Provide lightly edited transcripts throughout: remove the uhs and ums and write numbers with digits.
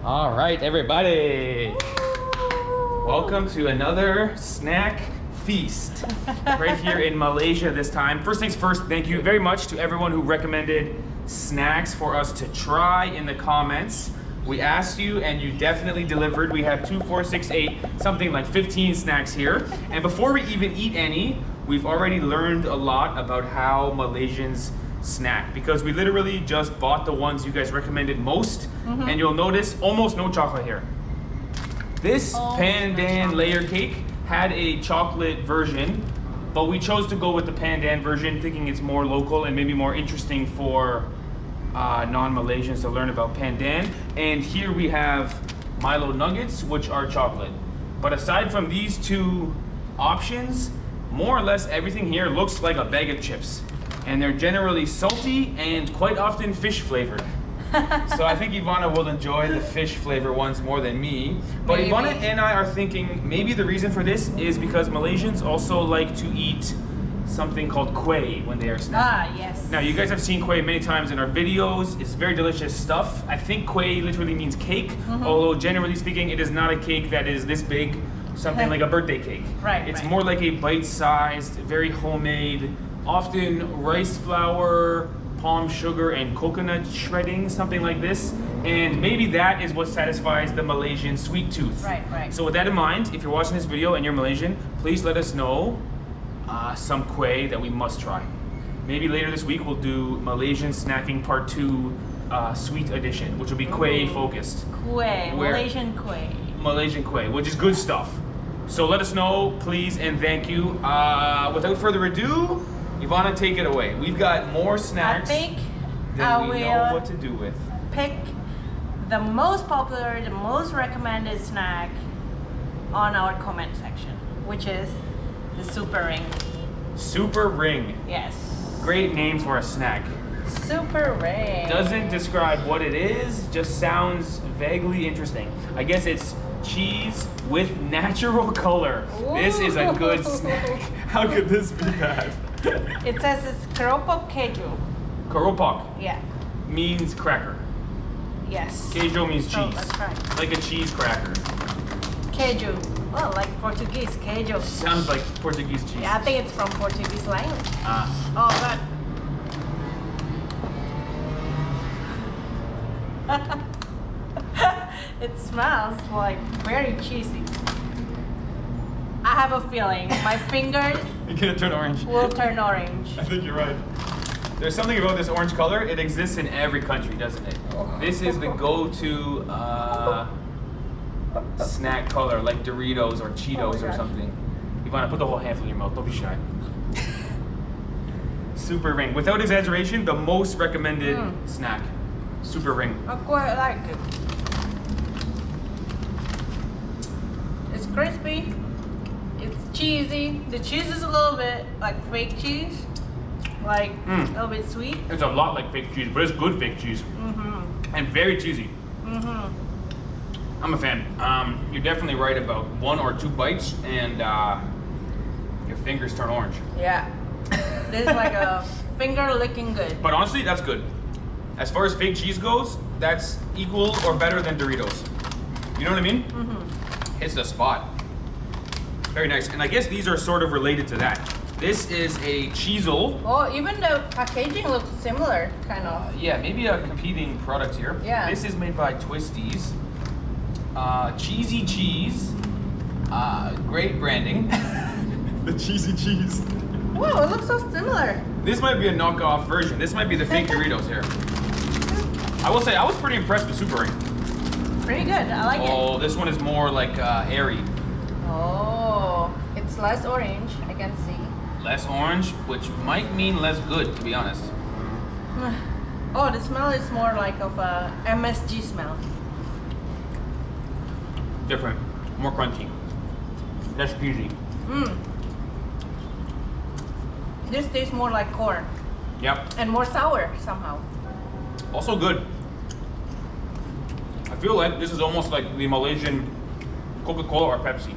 All right, everybody. Welcome to another snack feast right here in Malaysia this time. First things first, thank you very much to everyone who recommended snacks for us to try in the comments. We asked you and you definitely delivered. We have 2, 4, 6, 8, something like 15 snacks here. And before we even eat any, we've already learned a lot about how Malaysians snack, because we literally just bought the ones you guys recommended most, and you'll notice almost no chocolate here. This pandan layer cake had a chocolate version, but we chose to go with the pandan version, thinking it's more local and maybe more interesting for non-Malaysians to learn about pandan. And here we have Milo nuggets, which are chocolate. But aside from these two options, more or less everything here looks like a bag of chips. And they're generally salty and quite often fish flavored. So I think Ivana will enjoy the fish flavor ones more than me. But maybe. Ivana and I are thinking maybe the reason for this is because Malaysians also like to eat something called kuih when they are snacking. Ah, yes. Now you guys have seen kuih many times in our videos. It's very delicious stuff. I think kuih literally means cake, although generally speaking it is not a cake that is this big, something like a birthday cake. Right. It's more like a bite-sized, very homemade, often rice flour, palm sugar, and coconut shredding, something like this. And maybe that is what satisfies the Malaysian sweet tooth. Right, right. So with that in mind, if you're watching this video and you're Malaysian, please let us know some kuih that we must try. Maybe later this week we'll do Malaysian snacking part 2 sweet edition, which will be kuih focused. Kuih, Malaysian kuih. Malaysian kuih, which is good stuff. So let us know, please, and thank you. Without further ado, Ivana, take it away. We've got more snacks I think than we know what to do with. Pick the most popular, the most recommended snack on our comment section, which is the Super Ring. Super Ring. Yes. Great name for a snack. Super Ring. Doesn't describe what it is, just sounds vaguely interesting. I guess it's cheese with natural color. Ooh. This is a good snack. How could this be bad? It says it's keropok keju. Keropok. Yeah. Means cracker. Yes. Queijo means cheese. That's right. Like a cheese cracker. Keju. Well, like Portuguese, queijo. Sounds like Portuguese cheese. Yeah, I think it's from Portuguese language. Ah. Oh, God. It smells like very cheesy. I have a feeling my fingers You're gonna turn orange. will turn orange. I think you're right. There's something about this orange color. It exists in every country, doesn't it? This is the go-to snack color, like Doritos or Cheetos or something. Ivana, put the whole handful in your mouth. Don't be shy. Super Ring. Without exaggeration, the most recommended snack. Super Ring. I quite like it. It's crispy. It's cheesy. The cheese is a little bit like fake cheese. Like a little bit sweet. It's a lot like fake cheese, but it's good fake cheese. And very cheesy. I'm a fan. You're definitely right about 1 or 2 bites and your fingers turn orange. Yeah. This is like a finger licking good. But honestly, that's good. As far as fake cheese goes, that's equal or better than Doritos. You know what I mean? It's the spot. Very nice. And I guess these are sort of related to that. This is a cheesel. Oh, even the packaging looks similar, kind of. Yeah, maybe a competing product here. Yeah. This is made by Twisties. Cheesy cheese. Great branding. The cheesy cheese. Whoa, it looks so similar. This might be a knockoff version. This might be the fake Doritos here. I will say, I was pretty impressed with Super Ring. Pretty good, I like it. Oh, this one is more like airy. Oh, it's less orange, I can see. Less orange, which might mean less good, to be honest. Oh, the smell is more like of a MSG smell. Different, more crunchy, less cheesy. This tastes more like corn. Yep. And more sour somehow. Also good. I feel like this is almost like the Malaysian Coca-Cola or Pepsi.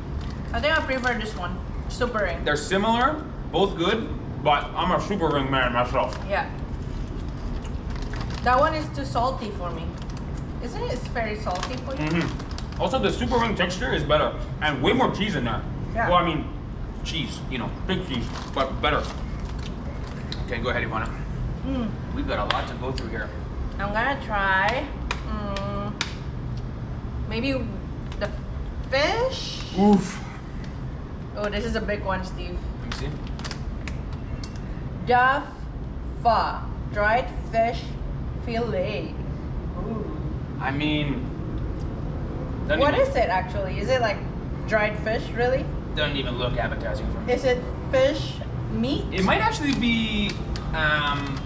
I think I prefer this one, Super Ring. They're similar, both good, but I'm a Super Ring man myself. Yeah. That one is too salty for me. Isn't it very salty for you? Mm-hmm. Also, the super wing texture is better and way more cheese in there. Yeah. Well, I mean, cheese, you know, big cheese, but better. Okay, go ahead, Ivana. We've got a lot to go through here. I'm gonna try maybe the fish. Oof. Oh, this is a big one, Steve. Let me see. Duff pho, dried fish fillet. Ooh. I mean, What is it actually? Is it like dried fish, really? Doesn't even look appetizing for me. Is it fish meat? It might actually be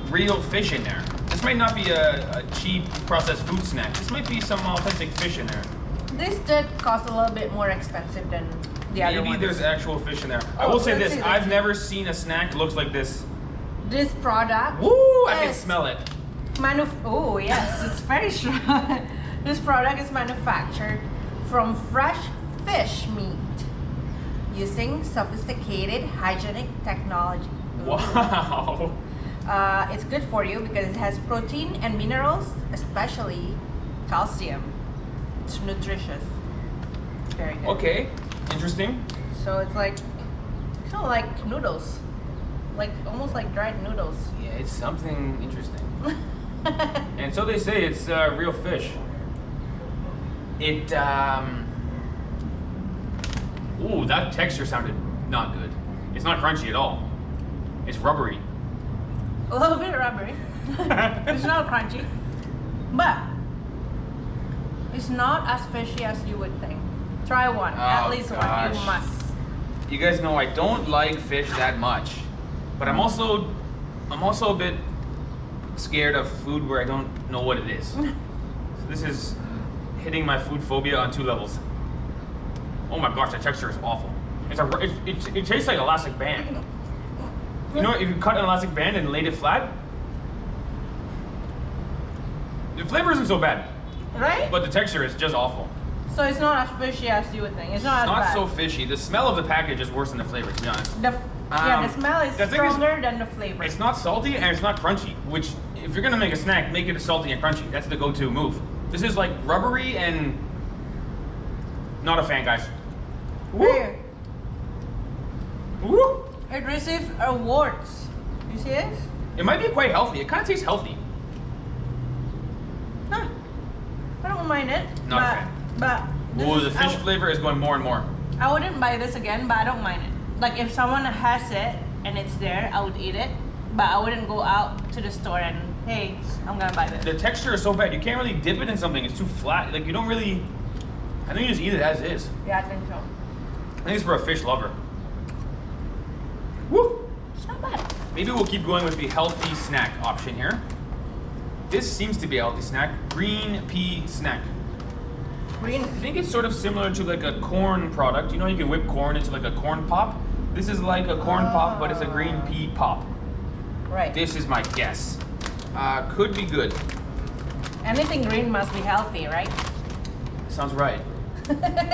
real fish in there. This might not be a cheap processed food snack. This might be some authentic fish in there. This did cost a little bit more expensive than the other ones. Maybe there's actual fish in there. I Oh, will say let's this, see, I've let's never seen a snack that looks like this. This product. Woo, I can is smell it. Oh yes, it's very strong. This product is manufactured from fresh fish meat using sophisticated hygienic technology. Wow. It's good for you because it has protein and minerals, especially calcium. It's nutritious. Very good. Okay, interesting. So it's like kind of like noodles, like almost like dried noodles. Yeah, it's something interesting. And so they say it's real fish. It, ooh, that texture sounded not good. It's not crunchy at all. It's rubbery. A little bit rubbery. It's not crunchy, but it's not as fishy as you would think. Try one, at least one. You gosh. must. You guys know I don't like fish that much, but I'm also a bit scared of food where I don't know what it is. So this is hitting my food phobia on 2 levels. Oh my gosh, the texture is awful. It tastes like elastic band. You know, if you cut an elastic band and laid it flat, the flavor isn't so bad, Right? but the texture is just awful. So it's not as fishy as you would think. It's not as Not bad. so fishy. The smell of the package is worse than the flavor, to be honest. The smell is the thing is, stronger than the flavor. It's not salty and it's not crunchy, which if you're gonna make a snack, make it salty and crunchy. That's the go-to move. This is like rubbery and not a fan, guys. Here, Woo! it received awards. You see it? It might be quite healthy. It kind of tastes healthy. Huh. I don't mind it. Not a fan. But this Ooh, the is- fish flavor is going more and more. I wouldn't buy this again, but I don't mind it. Like if someone has it and it's there, I would eat it. But I wouldn't go out to the store and hey, I'm gonna buy this. The texture is so bad. You can't really dip it in something. It's too flat. Like you don't really. I think you just eat it as is. Yeah, I think so. I think it's for a fish lover. Woo! It's not bad. Maybe we'll keep going with the healthy snack option here. This seems to be a healthy snack. Green pea snack. Green. I think it's sort of similar to like a corn product. You know, you can whip corn into like a corn pop. This is like a corn pop, but it's a green pea pop. Right. This is my guess. Could be good. Anything green must be healthy, right? Sounds right.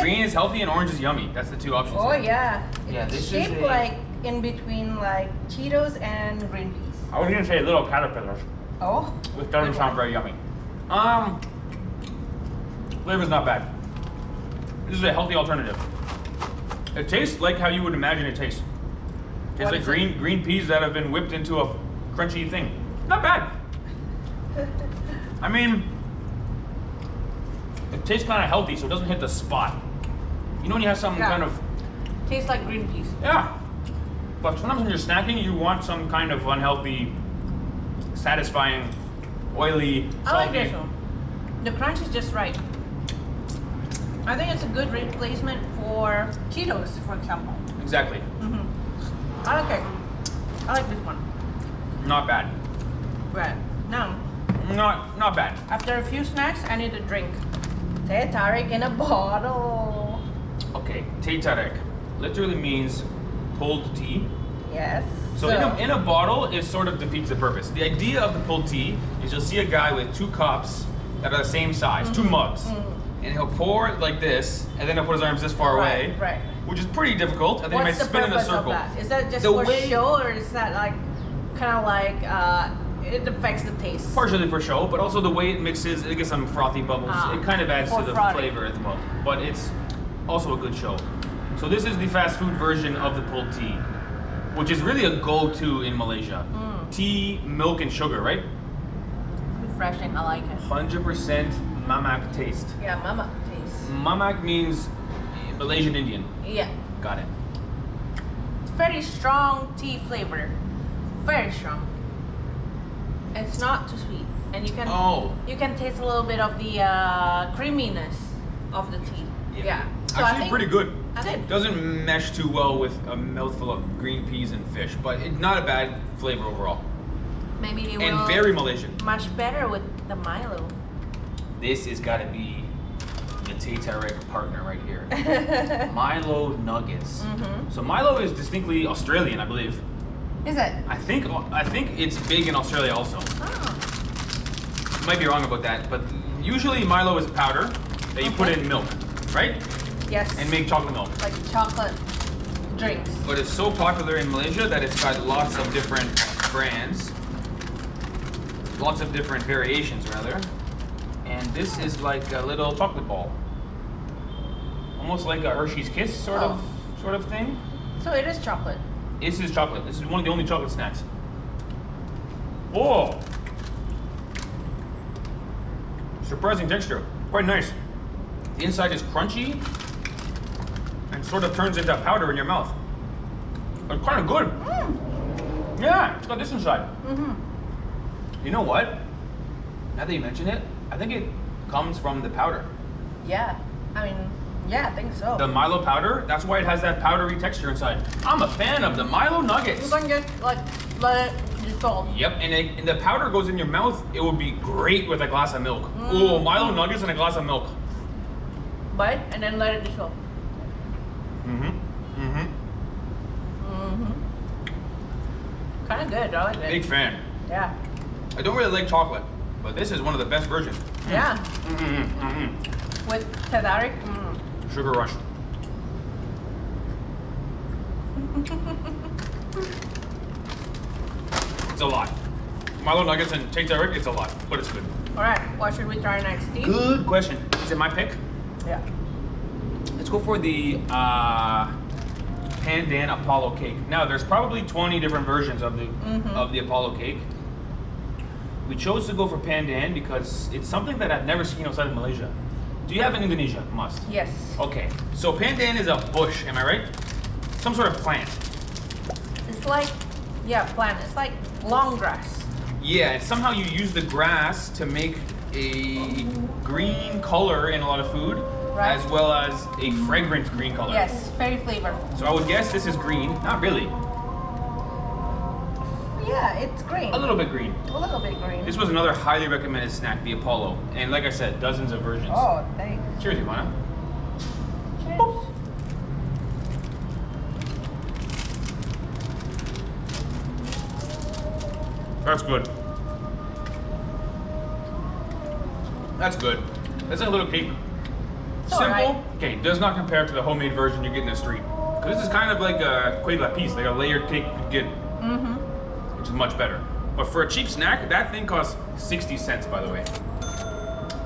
Green is healthy and orange is yummy. That's the 2 options. Oh here. yeah. Yeah, It's this is shaped a- like in between like Cheetos and green peas. I was gonna say little caterpillars, Oh. which doesn't Good sound one. very yummy. Flavor's not bad. This is a healthy alternative. It tastes like how you would imagine it tastes. Tastes What like is it? green peas that have been whipped into a crunchy thing. Not bad. I mean, it tastes kind of healthy, so it doesn't hit the spot. You know when you have some Yeah. kind of, Tastes like green peas. yeah. But sometimes when you're snacking, you want some kind of unhealthy, satisfying, oily, I like salty. this one. The crunch is just right. I think it's a good replacement for Cheetos, for example. Exactly. I like it. I like this one. Not bad. Right. Now, Not bad. after a few snacks, I need a drink. Teh tarik in a bottle. Okay, teh tarik literally means pulled tea. Yes. So in a bottle, it sort of defeats the purpose. The idea of the pulled tea is you'll see a guy with 2 cups that are the same size, 2 mugs, and he'll pour it like this, and then he'll put his arms this far away, Right. which is pretty difficult, and then What's he the might spin in a purpose of circle. that? Is that just The for way- show, or is that like kind of like it affects the taste. Partially for show, but also the way it mixes, it gets some frothy bubbles. It kind of adds to more the frothy. flavor of the milk, but it's also a good show. So this is the fast food version of the pulled tea, which is really a go-to in Malaysia. Tea, milk, and sugar, right? Refreshing, I like it. 100% mamak taste. Yeah, mama taste. Mamak means Malaysian Indian. Yeah. Got it. It's very strong tea flavor. Very strong. It's not too sweet. And you can taste a little bit of the creaminess of the tea. Yeah. So Actually, pretty good. I think Doesn't mesh too well with a mouthful of green peas and fish, but it's not a bad flavor overall. maybe it And will very Malaysian. much better with the Milo. This has got to be the Teh Tarik partner right here. Milo nuggets. So Milo is distinctly Australian, I believe. Is it? I think it's big in Australia also. Oh. Might be wrong about that, but usually Milo is powder that you put in milk, right? Yes. And make chocolate milk. Like chocolate drinks. But it's so popular in Malaysia that it's got lots of different brands. Lots of different variations, rather. And this is like a little chocolate ball. Almost like a Hershey's Kiss sort of thing. So it is chocolate. This is chocolate. This is one of the only chocolate snacks. Whoa! Surprising texture. Quite nice. The inside is crunchy and sort of turns into powder in your mouth. It's kind of good. Yeah, it's got this inside. You know what? Now that you mention it, I think it comes from the powder. Yeah. I mean, yeah, I think so. The Milo powder, that's why it has that powdery texture inside. I'm a fan of the Milo nuggets. You can just like let it dissolve. Yep, and the powder goes in your mouth. It would be great with a glass of milk. Oh, Milo nuggets and a glass of milk. Bite and then let it dissolve. Kind of good. I like it. Big fan. Yeah. I don't really like chocolate, but this is one of the best versions. Yeah. With Teh Tarik. Sugar rush. It's a lot. Milo nuggets and Teh Tarik, it's a lot, but it's good. All right. What should we try next, Steve? Good question. Is it my pick? Yeah. Let's go for the Pandan Apollo cake. Now, there's probably 20 different versions of the Apollo cake. We chose to go for Pandan because it's something that I've never seen outside of Malaysia. Do you have in Indonesia? Must. Yes. Okay, so Pandan is a bush, am I right? Some sort of plant. It's like, yeah, plant. It's like long grass. Yeah, and somehow you use the grass to make a green color in a lot of food, Right. as well as a fragrant green color. Yes, very flavorful. So I would guess this is green. Not really. Yeah, it's green. A little bit green. A little bit green. This was another highly recommended snack, the Apollo. And like I said, dozens of versions. Oh, thanks. Cheers, Ivana. Cheers. That's good. That's good. That's like a little cake. It's Simple. alright. Okay, does not compare to the homemade version you get in the street. 'Cause this is kind of like a kuih lapis, like a layered cake you could get, which is much better. But for a cheap snack, that thing costs 60 cents, by the way.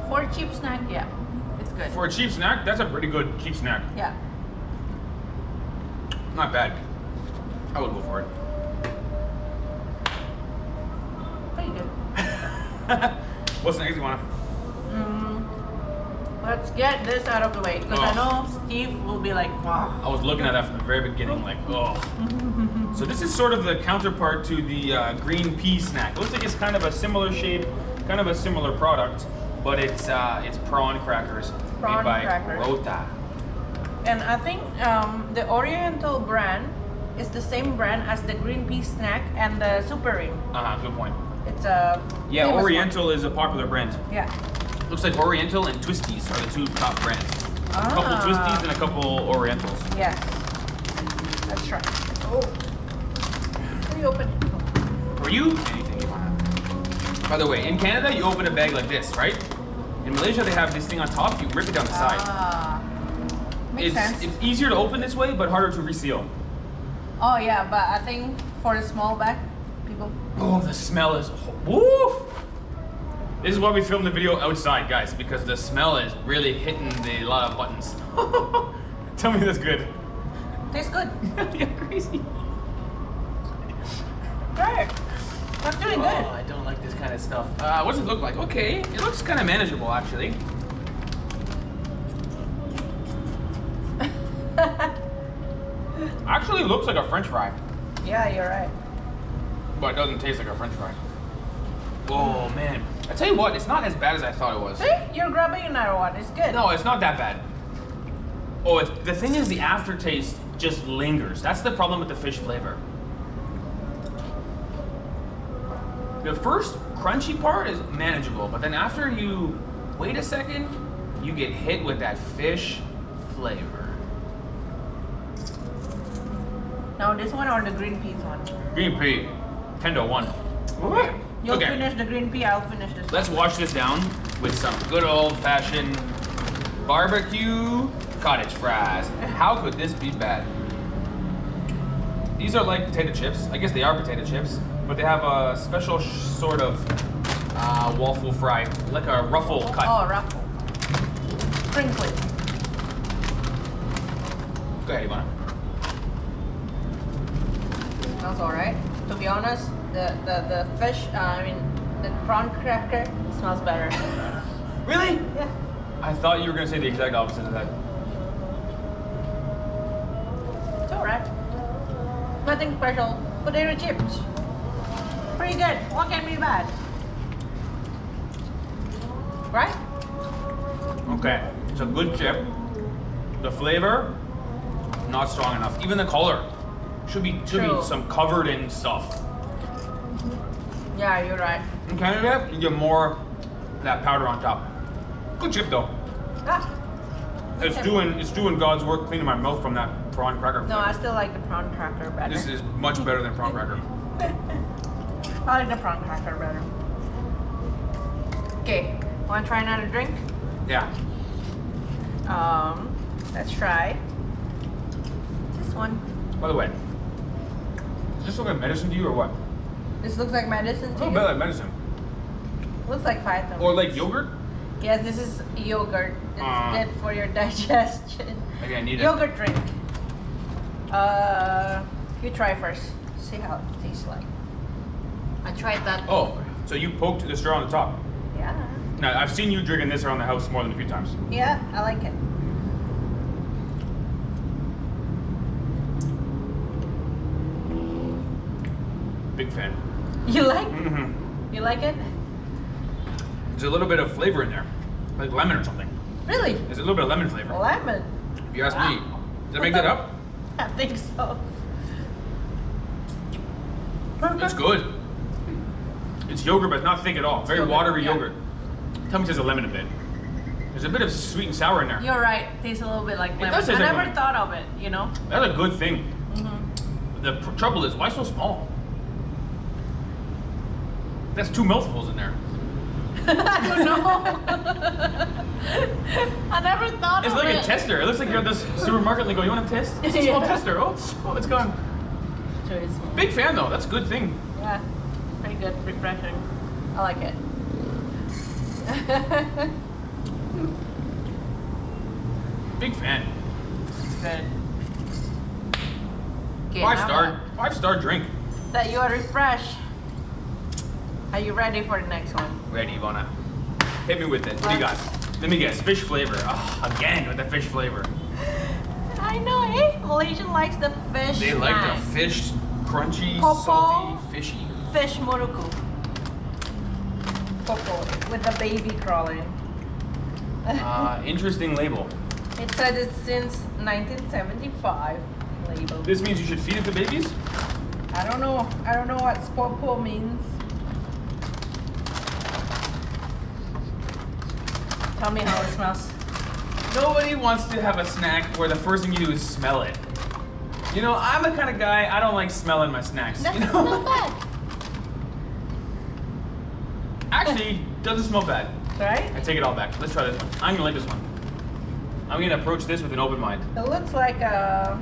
For a cheap snack, yeah, it's good. For a cheap snack, that's a pretty good cheap snack. Yeah. Not bad. I would go for it. Pretty good. What's next, Ivana? Let's get this out of the way because I know Steve will be like, wow. I was looking at that from the very beginning, like, oh. So this is sort of the counterpart to the green pea snack. It looks like it's kind of a similar shape, kind of a similar product, but it's prawn crackers Prawn made by crackers. Rota. And I think the Oriental brand is the same brand as the green pea snack and the Super Ring. Good point. It's a Yeah, famous Oriental is a popular brand. one. Yeah. Looks like Oriental and Twisties are the two top brands. A couple Twisties and a couple Orientals. Yes. Let's try. Oh. Can you open it? For you, anything you want. By the way, in Canada, you open a bag like this, right? In Malaysia, they have this thing on top. You rip it down the side. Makes sense. It's easier to open this way, but harder to reseal. Oh yeah, but I think for the small bag, people. Oh, the smell is, woo! This is why we filmed the video outside, guys, because the smell is really hitting a lot of buttons. Tell me that's good. Tastes good. You're crazy. Great. That's doing good. Oh, I don't like this kind of stuff. What does it look like? Okay, it looks kind of manageable, actually. Actually looks like a French fry. Yeah, you're right. But it doesn't taste like a French fry. Oh man. I tell you what, it's not as bad as I thought it was. See? You're grabbing another one. It's good. No, it's not that bad. Oh, the thing is the aftertaste just lingers. That's the problem with the fish flavor. The first crunchy part is manageable, but then after you wait a second, you get hit with that fish flavor. No, this one or the green peas one? Green pea, 10 to 1. Okay. You'll Okay. finish the green pea, I'll finish this Let's wash this down with some good old-fashioned barbecue cottage fries. How could this be bad? These are like potato chips. I guess they are potato chips, but they have a special sort of waffle fry, like a ruffle cut. Oh, ruffle. Crinkly. Go ahead, Ivana. Smells alright. To be honest, the fish, the prawn cracker smells better. Really? Yeah. I thought you were gonna say the exact opposite of that. It's alright. Nothing special. Potato chips. Pretty good. What can be bad? Right? Okay, it's a good chip. The flavor, not strong enough. Even the color should be True. some covered in stuff. Yeah, you're right. In Canada, you get more of that powder on top. Good chip though. Ah. It's doing God's work cleaning my mouth from that prawn cracker No, flavor. I still like the prawn cracker better. This is much better than prawn cracker. I like the prawn cracker better. Okay, wanna try another drink? Yeah. Let's try this one. By the way, does this look like medicine to you or what? This looks like medicine A to little you? bit like medicine. Looks like vitamins. Or like yogurt? Yes, this is yogurt. It's good for your digestion. Maybe I need it. Yogurt drink. You try first. See how it tastes like. I tried that. Oh, so you poked the straw on the top. Yeah. Now, I've seen you drinking this around the house more than a few times. Yeah, I like it. Big fan. You like? Mm-hmm. You like it? There's a little bit of flavor in there, like lemon or something. Really? There's a little bit of lemon flavor. Lemon. If you ask me. Wow. Did I make that up? I think so. It's good. It's yogurt, but not thick at all. Very yogurt, watery yeah. yogurt. Tell me there's a lemon a bit. There's a bit of sweet and sour in there. You're right. Tastes a little bit like lemon. does I taste like never lemon. thought of it, you know? That's a good thing. Mm-hmm. The trouble is, why so small? That's 2 mouthfuls in there. I don't know. I never thought It's of like it. a tester. It looks like you're at this supermarket and they go, you want a test? It's a small Yeah. tester. Oh, it's gone. So it's, Big fan though. That's a good thing. yeah, pretty good, refreshing. I like it. Big fan. It's good. Okay, 5-star drink. that you are refreshed. Are you ready for the next one? Ready, Ivana? Hit me with it. What do you got? Let me guess. Fish flavor. Oh, again with the fish flavor. I know, eh? Malaysian likes the fish. They like snack. the fish, crunchy, Popo. salty, fishy. Fish muruku. Popo with the baby crawling. Interesting label. It said it's since 1975 label. This means you should feed it to babies? I don't know. I don't know what popo means. Tell me how it smells. Nobody wants to have a snack where the first thing you do is smell it. You know, I'm the kind of guy, I don't like smelling my snacks. That's you know? not bad, Actually, doesn't smell bad. right? I take it all back. Let's try this one. I'm gonna like this one. I'm gonna approach this with an open mind. It looks like a.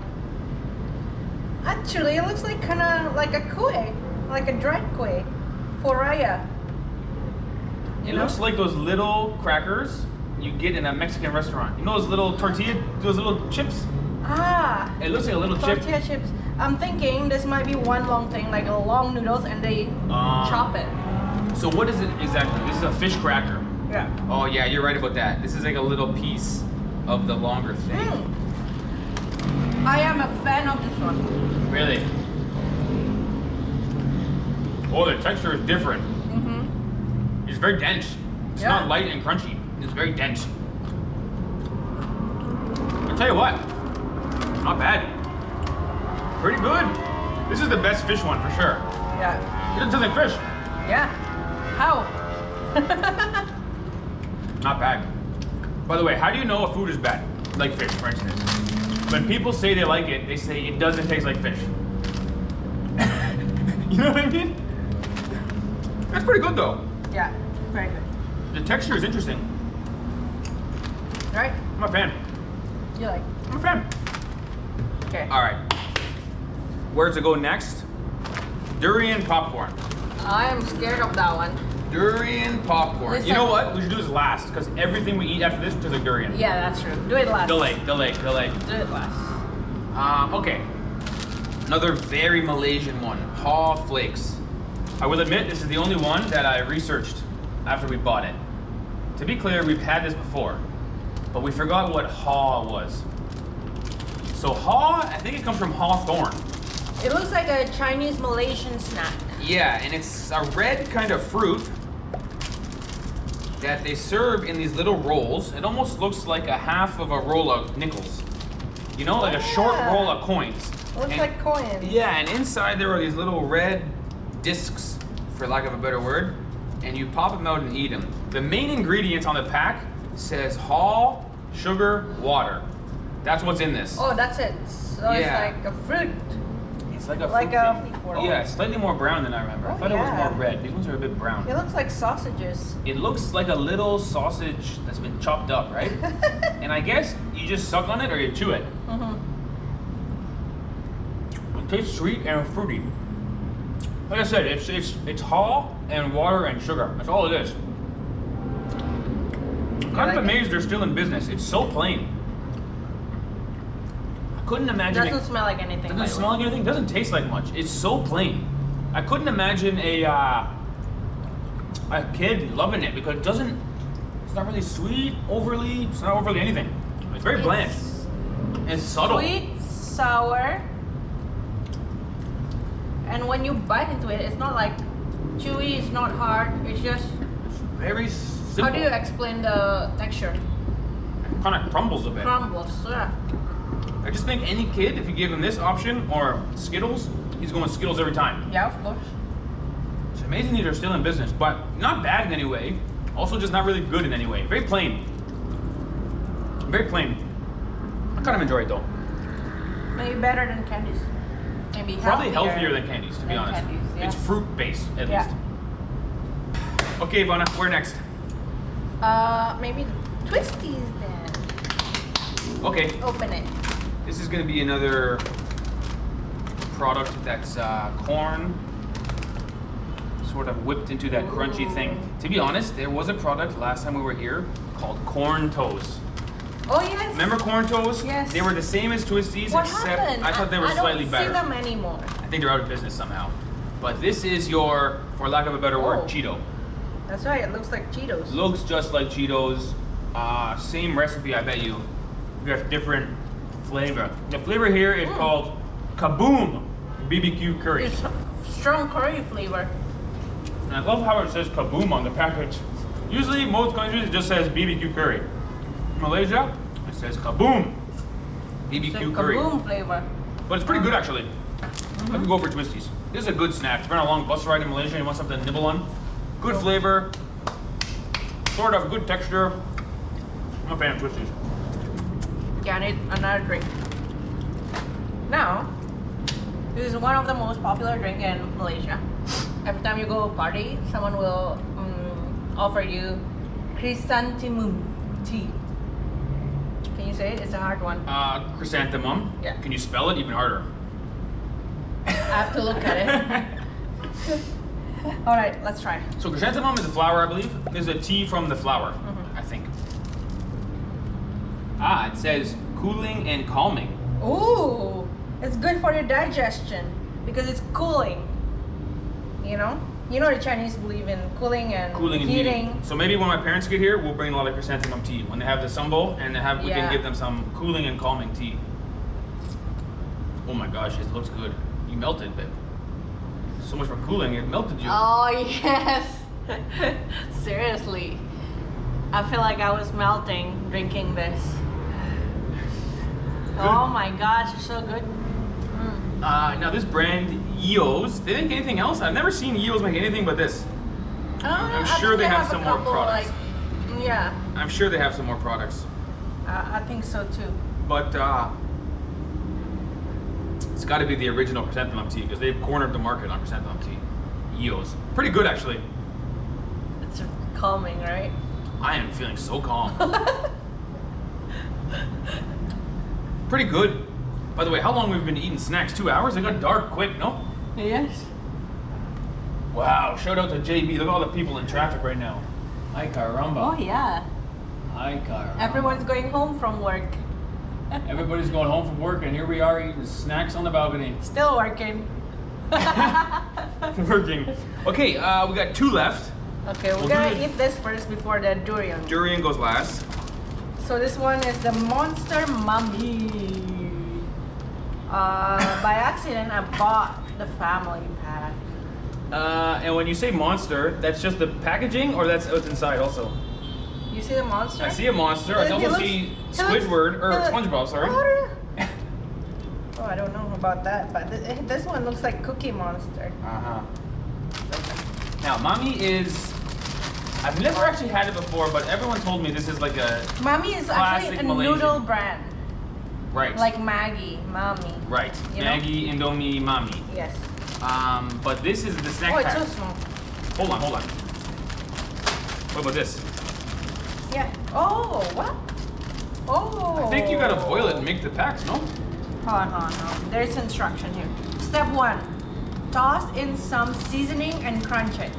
Actually, it looks like kind of like a kuih. like a dried kuih for raya. It looks like those little crackers you get in a Mexican restaurant. You know those little tortilla, those little chips? Ah. It looks like a little chip. Tortilla chips. I'm thinking this might be one long thing, like a long noodles, and they chop it. So what is it exactly? This is a fish cracker. Yeah. Oh yeah, you're right about that. This is like a little piece of the longer thing. I am a fan of this one. Really? Oh, the texture is different. It's very dense. It's not light and crunchy. It's very dense. I'll tell you what, not bad. Pretty good. This is the best fish one for sure. Yeah. It doesn't taste like fish. Yeah. How? Not bad. By the way, how do you know a food is bad? Like fish, for instance. When people say they like it, they say it doesn't taste like fish. You know what I mean? That's pretty good though. Yeah, very good. The texture is interesting. Right? I'm a fan. You like? I'm a fan. Okay. All right. Where to go next? Durian popcorn. I am scared of that one. Durian popcorn. Listen. You know what? We should do this last because everything we eat after this tastes like durian. Yeah, that's true. Do it last. Delay. Do it last. Okay. Another very Malaysian one. Pea flakes. I will admit this is the only one that I researched after we bought it. To be clear, we've had this before, but we forgot what haw was. So haw, I think it comes from hawthorn. It looks like a Chinese Malaysian snack. Yeah, and it's a red kind of fruit that they serve in these little rolls. It almost looks like a half of a roll of nickels. You know, like a short roll of coins. Looks like coins. Yeah, and inside there are these little red discs, for lack of a better word, and you pop them out and eat them. The main ingredient on the pack says haw, sugar, water. That's what's in this. Oh, that's it. So it's like a fruit. It's like a Like fruit a- thing. Yeah, it's slightly more brown than I remember. I Oh, thought it was yeah. more red. These ones are a bit brown. It looks like sausages. It looks like a little sausage that's been chopped up, right? And I guess you just suck on it or you chew it. It tastes sweet and fruity. Like I said, it's haw and water and sugar. That's all it is. I'm kind of amazed they're still in business. It's so plain. I couldn't imagine. Doesn't smell like anything. Doesn't smell like anything. Doesn't taste like much. It's so plain. I couldn't imagine a kid loving it because it doesn't. It's not really sweet. Overly. It's not overly anything. It's very bland. It's subtle. Sweet, sour, and when you bite into it, it's not like chewy. It's not hard. It's just. Very simple. How do you explain the texture? Kind of crumbles a bit. Crumbles. Yeah. I just think any kid, if you give him this option or Skittles, he's going with Skittles every time. Yeah, of course. It's amazing that they're still in business, but not bad in any way. Also just not really good in any way. Very plain. Very plain. I kind of enjoy it though. Maybe better than candies. Maybe Probably healthier than candies, to be honest. Candies, yeah. It's fruit based, at Yeah. least. Okay, Ivana, where next? Maybe Twisties then. Okay, Open it. this is going to be another product that's corn, sort of whipped into that crunchy thing. To be honest, there was a product last time we were here called corn toes. Oh yes. Remember corn toes? Yes. They were the same as Twisties, What except happened? I thought they were slightly better. I don't see them anymore. I think they're out of business somehow. But this is your, for lack of a better word, Oh. Cheeto. That's right. It looks like Cheetos. Looks just like Cheetos. Same recipe, I bet you. Just different flavor. The flavor here is called KABOOM BBQ curry. It's strong curry flavor. And I love how it says KABOOM on the package. Usually, most countries, it just says BBQ curry. In Malaysia, it says KABOOM BBQ It's a curry. KABOOM flavor. But it's pretty good, actually. I could go for Twisties. This is a good snack. If you're on a long bus ride in Malaysia and you want something to nibble on, good flavor, sort of good texture. I'm a fan of Twisties. Yeah, I need another drink. Now, this is one of the most popular drinks in Malaysia. Every time you go party, someone will offer you chrysanthemum tea. Can you say it? It's a hard one. Chrysanthemum. Yeah. Can you spell it even harder? I have to look at it. All right, let's try. So chrysanthemum is a flower, I believe. There's a tea from the flower, I think. Ah, it says cooling and calming. Ooh, it's good for your digestion because it's cooling. You know the Chinese believe in cooling and heating. So maybe when my parents get here, we'll bring a lot of chrysanthemum tea. When they have the sambal and we can give them some cooling and calming tea. Oh my gosh, it looks good. You melted, babe. So much for cooling, it melted you. Oh yes. Seriously. I feel like I was melting drinking this. Good. Oh my gosh, it's so good. Now this brand, Eos, they make anything else? I've never seen Eos make anything but this. I'm sure they have some more products. Yeah. I'm sure they have some more products. I think so too. But it's got to be the original chrysanthemum tea because they've cornered the market on chrysanthemum tea. Eos. Pretty good actually. It's calming, right? I am feeling so calm. Pretty good. By the way, how long we've been eating snacks? 2 hours? It got dark quick, no? Yes. Wow, shout out to JB. Look at all the people in traffic right now. Ay caramba. Oh yeah. Ay caramba. Everyone's going home from work. Everybody's going home from work and here we are eating snacks on the balcony. Still working. Working. Okay, we got 2 left. Okay, we're gonna eat this first before the durian. Durian goes last. So this one is the Monster Mammee. By accident, I bought the family pack. And when you say monster, that's just the packaging, or that's what's inside also? You see the monster? I see a monster. I also see Squidward, or SpongeBob, sorry. Oh, I don't know about that, but this one looks like Cookie Monster. Now, Mammee is... I've never actually had it before, but everyone told me this is like a Mammee is actually a Malaysian noodle brand. Right. Like Maggie, Mammee. Right. Maggie, Indomie, Mammee. Yes. But this is the snack pack. Oh, it's so small. Hold on. What about this? Yeah. Oh, what? Oh. I think you gotta boil it and make the packs, no? Hold on. There's instruction here. Step 1, toss in some seasoning and crunch it.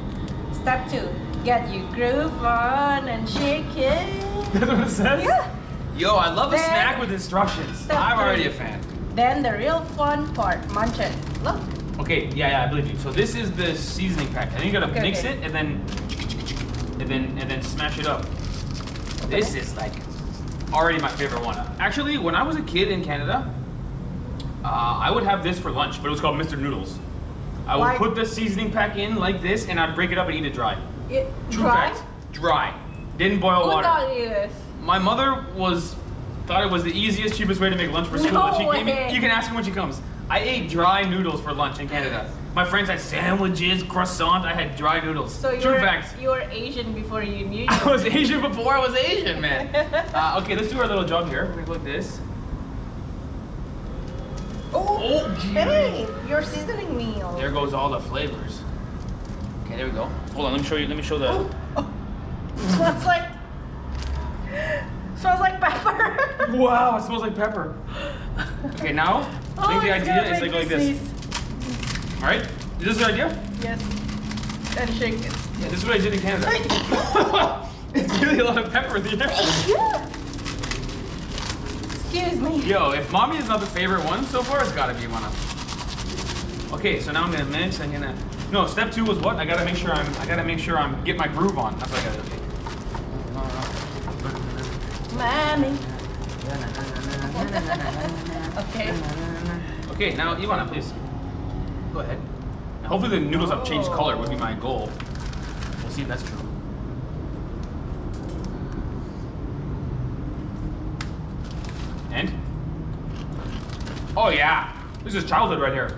Step 2, get your groove on and shake it. That's what it says? Yeah. Yo, I love a snack with instructions. I'm already a fan. Then the real fun part, munch it. Look. Okay, yeah, I believe you. So this is the seasoning pack. I think you gotta mix it and then smash it up. Okay. This is like already my favorite one. Actually, when I was a kid in Canada, I would have this for lunch, but it was called Mr. Noodles. I would put the seasoning pack in like this, and I'd break it up and eat it dry. Dry? Dry. Didn't boil water. Who taught you this? My mother thought it was the easiest, cheapest way to make lunch for school. No She way. gave me, you can ask her when she comes. I ate dry noodles for lunch in Canada. My friends had sandwiches, croissant. I had dry noodles. So True fact. You were Asian before you knew. I was Asian before I was Asian, man. Okay, let's do our little job here. We're gonna go like this. Oh, hey, your seasoning meal. There goes all the flavors. Okay, there we go. Hold on, let me show you. Let me show the. Smells like pepper. Wow, it smells like pepper. Okay, now I think the idea is like this. All right, is this the idea? Yes. And shake it. Yeah, this is what I did in Canada. It's really a lot of pepper there. Yeah. Excuse me. Yo, if Mammee is not the favorite one so far, it's gotta be one of them. Okay, so now I'm gonna mix. No, step 2 was what? I gotta make sure I'm get my groove on. That's what I gotta do. Mammee. Okay. Okay, now Ivana, please. Go ahead. Now, hopefully the noodles have changed color would be my goal. We'll see if that's true. And? Oh yeah, this is childhood right here.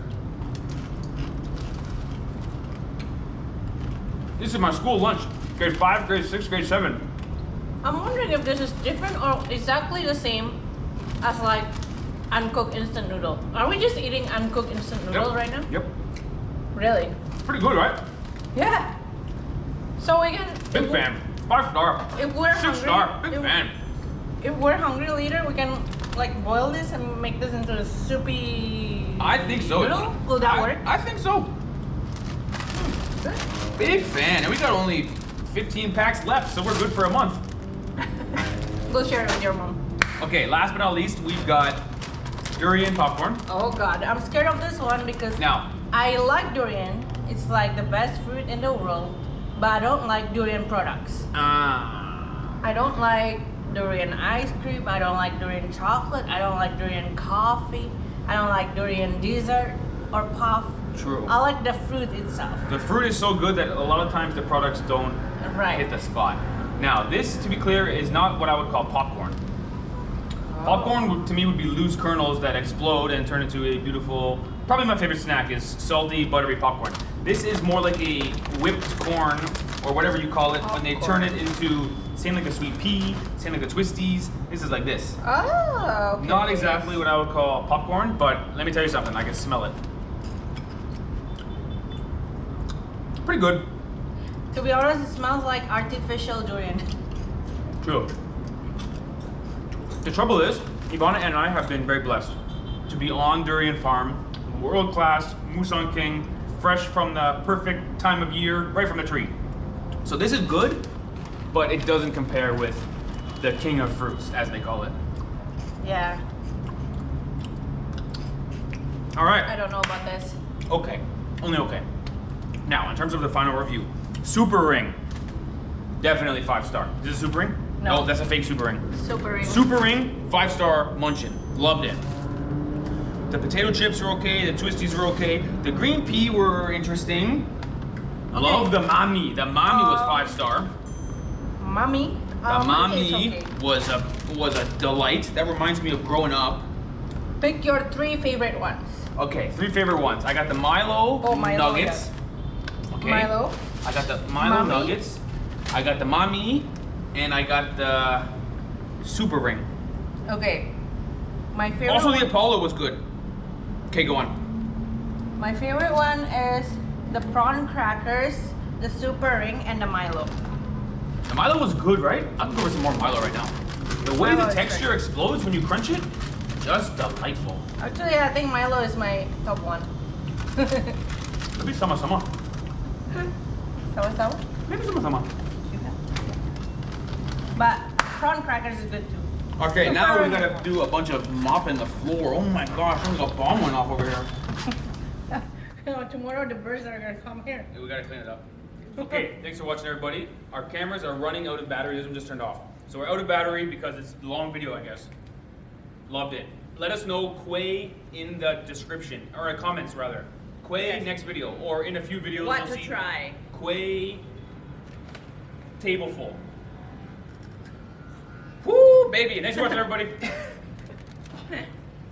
This is my school lunch. Grade 5, grade 6, grade 7. I'm wondering if this is different or exactly the same as like uncooked instant noodle. Are we just eating uncooked instant noodle right now? Yep. Really? Pretty good, right? Yeah. So we can... Big fan. 5 star. If we're 6 hungry, star. Big fan. If we're hungry later, we can like boil this and make this into a soupy I think so. noodle? Will that work? I think so. good. Big fan, and we got only 15 packs left, so we're good for a month. Go share it with your mom. Okay, last but not least, we've got Durian popcorn. Oh God, I'm scared of this one because Now, I like durian. It's like the best fruit in the world, but I don't like durian products. I don't like durian ice cream. I don't like durian chocolate. I don't like durian coffee. I don't like durian dessert or puff. True. I like the fruit itself. The fruit is so good that a lot of times the products don't hit the spot. Now, this, to be clear, is not what I would call popcorn. Popcorn, to me, would be loose kernels that explode and turn into a beautiful, probably my favorite snack is salty, buttery popcorn. This is more like a whipped corn, or whatever you call it, when they turn it into, same like a sweet pea, same like the twisties. This is like this. Oh, okay. Not exactly what I would call popcorn, but let me tell you something, I can smell it. Pretty good. To be honest, it smells like artificial durian. True. The trouble is, Ivana and I have been very blessed to be on Durian Farm, world-class, Musang King, fresh from the perfect time of year, right from the tree. So this is good, but it doesn't compare with the king of fruits, as they call it. Yeah. All right. I don't know about this. Okay, only okay. Now, in terms of the final review, Super Ring, definitely 5-star. Is this a Super Ring? No. Oh, that's a fake Super Ring. Super ring. Super Ring, 5-star munchin. Loved it. The potato chips are okay, the twisties are okay. The green pea were interesting. I love the Mammee. The Mammee was 5-star. Mammee? The Mammee okay. was a delight. That reminds me of growing up. Pick your 3 favorite ones. Okay, 3 favorite ones. I got the Milo, Milo nuggets. Yeah. Okay. Milo. I got the Milo Mammee. nuggets. I got the Mammee, and I got the Super Ring. Okay. My favorite Also, one, the Apollo was good. Okay, go on. my favorite one is the prawn crackers, the super ring, and the Milo. The Milo was good, right? I'm going for some more Milo right now. The way Milo the is texture explodes when you crunch it, just delightful. Actually, I think Milo is my top one. Maybe sama-sama. Sama-sama? Maybe sama-sama. But prawn crackers is good too. Okay, now we gotta do a bunch of mopping the floor. Oh my gosh, I think a bomb went off over here. Tomorrow the birds are gonna come here. Yeah, we gotta clean it up. Okay, thanks for watching, everybody. Our cameras are running out of battery. This one just turned off. So we're out of battery because it's a long video, I guess. Loved it. Let us know kuih in the description, or comments rather. Kuih next video, or in a few videos What you'll to see try? kuih tableful. Woo, baby! Thanks for watching, everybody.